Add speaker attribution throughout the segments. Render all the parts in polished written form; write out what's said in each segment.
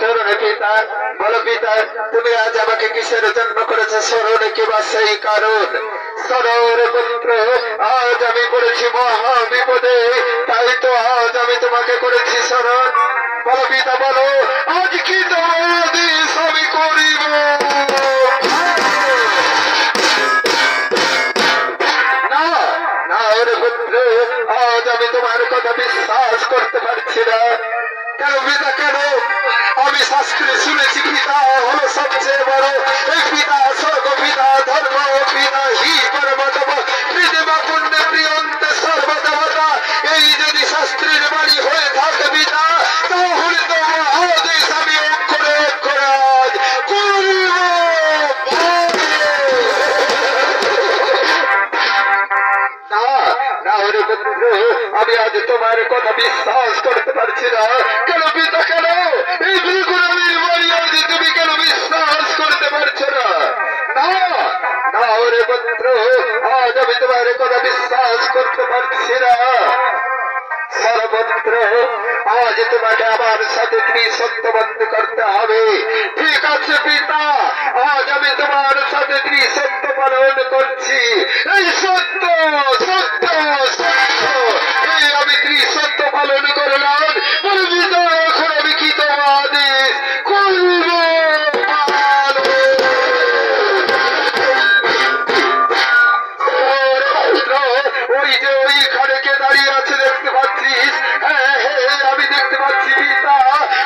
Speaker 1: স্মরণে পিতা, বলো পিতা তুমি আজ আমাকে কিসের জন্য করেছো স্মরণে, কিবা সেই কারণ। স্মরণ পুত্র, আজ আমি পড়েছি মহা বিপদে, তাই তো আজ আমি তোমাকে করেছি স্মরণ। বলো পিতা বলো, আজ কি তোমার আদেশ আমি করিব। না না ওরে পুত্র, আজ আমি তোমার কথা বিশ্বাস করতে পারছি না। কেন পিতা কেন? আমি শাস্ত্রে শুনেছি পিতা হলো সবচেয়ে বড়। এই পিতা স্বর্গ পিতা ধর্ম পিতা হি পরমতম পৃথিবী পুণ্যে প্রিয়ন্তে সর্বদেবতা। এই যদি শাস্ত্রের বাণী হয়ে থাকে পিতা, তাহলে তো মহাদেশ আমি অক্ষরে অক্ষরে আজ করিব। আমি আজ তোমার কথা বিশ্বাস করতে পারছি না। কেন পিতা কেন? এই বিগুণাবীর বাড়ি আজ তুমি কেন বিশ্বাস করতে পারছো না? না না ওরে পুত্র, আজ আমি তোমার কথা বিশ্বাস করতে পারছি না। সর্বত্র আজ তোমাকে আমার সাথে ত্রিসত্যবন্ধ করতে হবে। ঠিক আছে পিতা, আজ আমি তোমার সাথে ত্রিসত্য পালন করছি। এই সত্য সত্য সত্য, এই আমি ত্রিসত্য পালন করলাম। পিতা এখন আমি কি তোমার আদেশ করব। ওই যে ওইখানে কে দাঁড়িয়ে আছে দেখতে পাচ্ছিস? হ্যাঁ হ্যাঁ আমি দেখতে পাচ্ছি পিতা,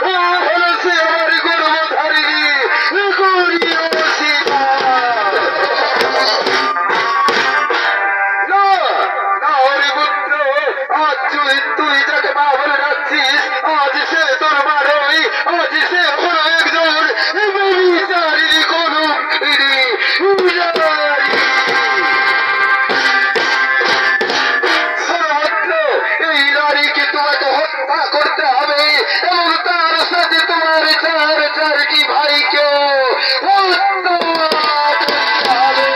Speaker 1: ও হলো সে আমার গর্ভধারিণী গৌরীয় সীতা। না না ওরে পুত্র, আজ তুই যাকে মা বলে রাখছিস, আজ সে তোর মা নয়, আজ সে হলো একজন বিচারিণী কলঙ্কিনী নারী। এই নারীকে তোমাকে হত্যা করতে হবে এবং তার সাথে তোমার চারটি ভাইকেও হত্যা করতে হবে।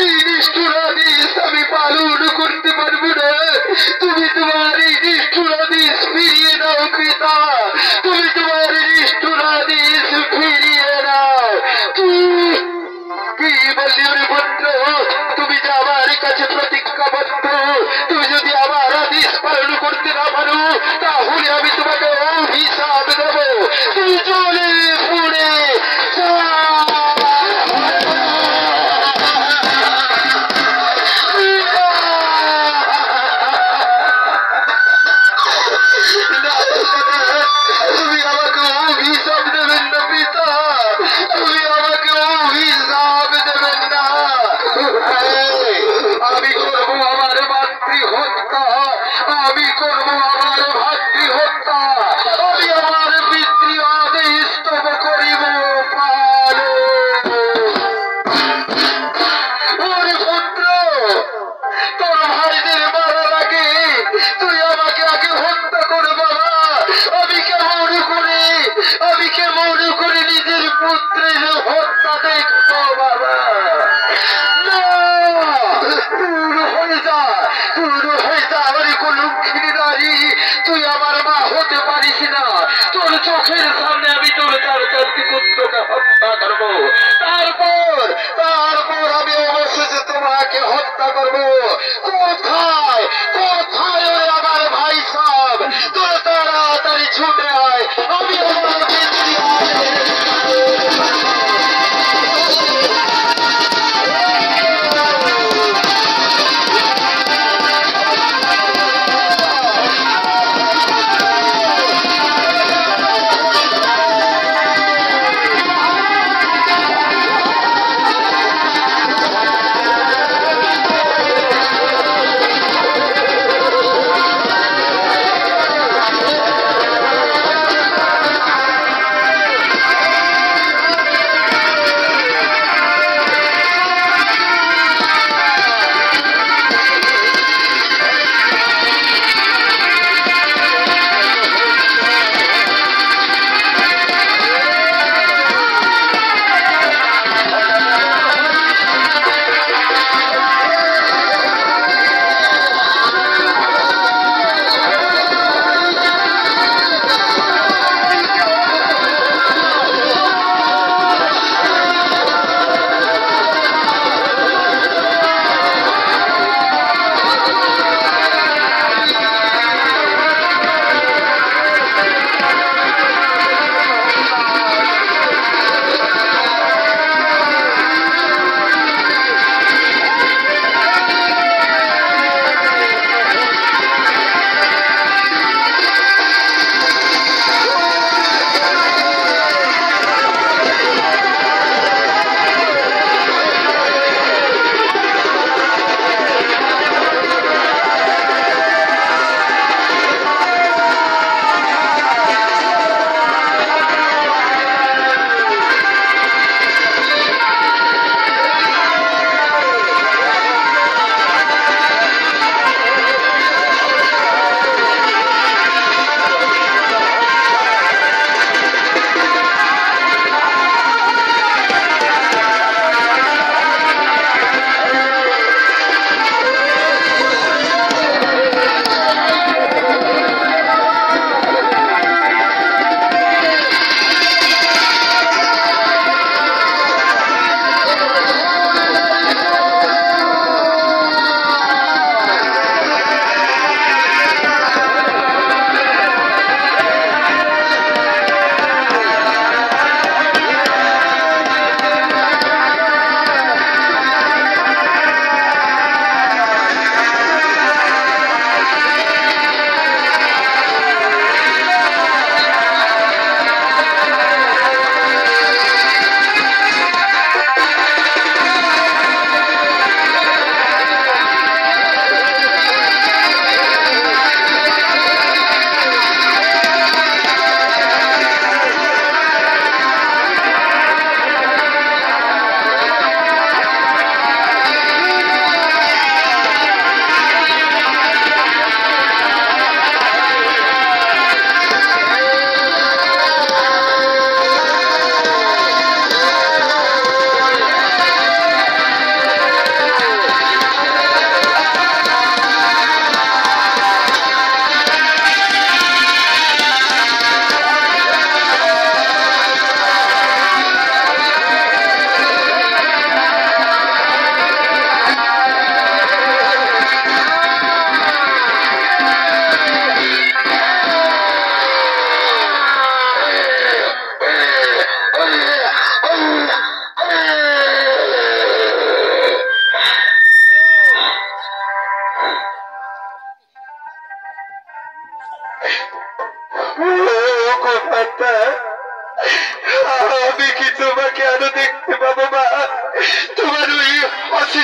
Speaker 1: এই নিষ্ঠুরাদেশ আমি পালন করতে পারবো না। তুমি তোমার এই নিষ্ঠুরাদেশ ফিরিয়ে দাও পিতা, তুমি তোমার নিষ্ঠুরাদেশ ফিরিয়ে দাও। কি বললি ওরে পুত্র? তুমি যে আমার কাছে প্রতিজ্ঞাবদ্ধ, তুমি যদি আমার আদেশ পালন করতে না পারো, তাহলে আমি তোমাকে অভিশাপ দেব। তুমি চলে পুড়ে তুমি আমাকে অভিশাপ দেবেন না পিতা, তুমি আমাকে অভিশাপ দেবেন না। আমি করবো আমার মাতৃ হত্যা, আমি করবো আমার ভাতৃ হত্যা, আমি আমার পিতৃ আদেশ তব করিব পালন। ওরে পুত্র, তোর ভাইদের মারার আগে তুই আমাকে আগে হত্যা করে বাবা। আমি কেমন করে নিজের পুত্রের হত্যা দেখবো বাবা? দূর হয়ে যা আমার কলঙ্কিনী নারী, তুই আমার মা হতে পারিস না। তোর চোখের সামনে আমি তোর চারটি পুত্রকে হত্যা করবো, তারপর আমি অবশেষে তোমাকে হত্যা করবো। কোথায় কোথায় ওরে আমার ভাই সব? তোর তাড়াতাড়ি ছুটে আয়, আমি আমার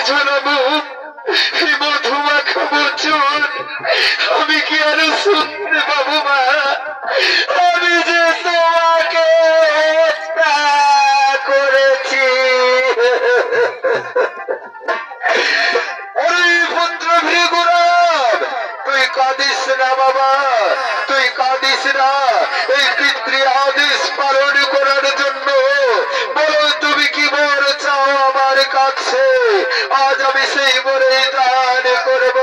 Speaker 1: ঝোলাবো এই মধুমাখা বচন আমি কি আর শুনতে পাবো মা? আমি যে তোমাকে হত্যা করেছি। পুত্র ভৃগুরাম, তুই কাঁদিস না বাবা, তুই কাঁদিস না। এই পিতৃ আদেশ পালন করার জন্য বলো তুমি কি বর চাও আমার কাছে, আজ আমি সেই বরে দান করব।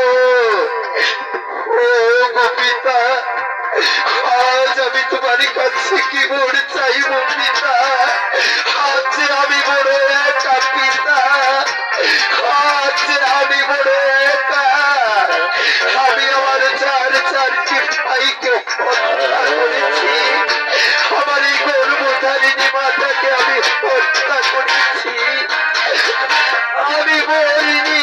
Speaker 1: ও গোপিতা, আজ আমি তোমার কাছে কি বর চাইব পিতা? আজ আমি বড় একা পিতা, আজ আমি বড় একা। আমি আমার চারটি ভাইকে হত্যা করেছি, আমার এই গর্ভধারিণী মাতাকে আমি হত্যা করেছি। আমি বলিনি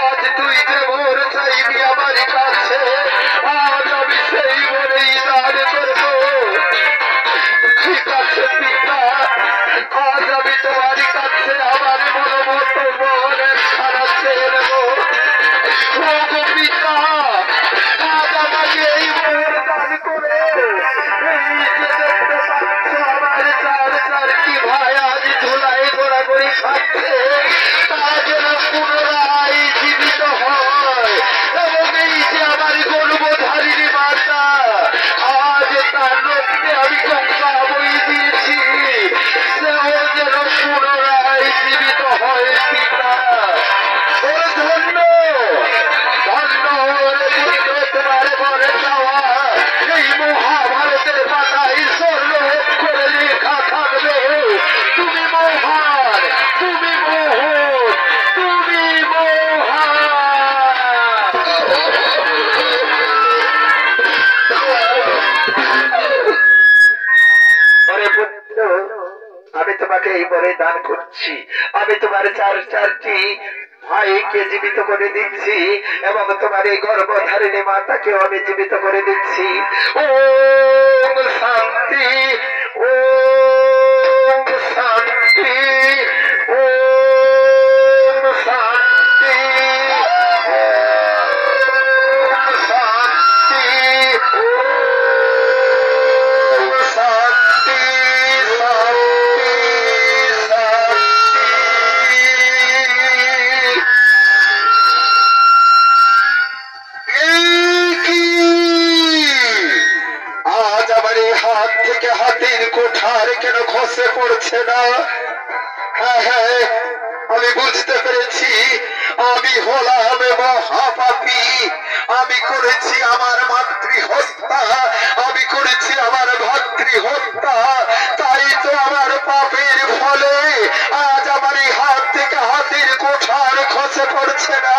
Speaker 1: আজ তুই যে মোর চাইবি আমার কাছে, আজ আমি সেই বলেই দান করবো। ঠিক আছে পিতা, আজ আমি তোমার কাছে আমার মনোমত মন খারাপ চেয়ে নেব। পিতা, আজ আমাকে এই মোর দান করে এই যে দেখতে পাচ্ছ আমার চারটি ভাই আজ ধুলাই গোড়াগড়ি খাচ্ছে, তারা যেন পুনরায় জীবিত হয়। এবং এই যে আমার গর্ভধারিণী মাতা, আজ তার রক্তে আমি গঙ্গা বই দিয়েছি, সেও যেন পুনরায় জীবিত হয় পিতা। ওর ধন্য ধন্য তোমার ঘরে যাওয়া এই মহাভারতের পাতায় স্বর্ণ করে লেখা থাকবে, তুমি মহান, তুমি মোহন, তুমি মহান। আমি তোমাকে এই বলে দান করছি, আমি তোমার চারটি ভাইকে জীবিত করে দিচ্ছি এবং তোমার এই গর্ভধারিণী মাতাকেও আমি জীবিত করে দিচ্ছি। ওম শান্তি, ওম শান্তি, ওম শান্তি, ওম শান্তি, ওম শান্তি, শান্তি, আজ আমার এই হাত থেকে হাতির কোঠার কেন খসে পড়ছে না? হ্যাঁ হ্যাঁ, আমি বুঝতে পেরেছি আমি হলাম মহাপাপী। আমি করেছি আমার মাতৃ হত্যা, আমি করেছি আমার ভাতৃ হত্যা, তাই তো আমার পাপের ফলে আজ আমার এই হাত থেকে হাতির কোঠার খসে পড়ছে না।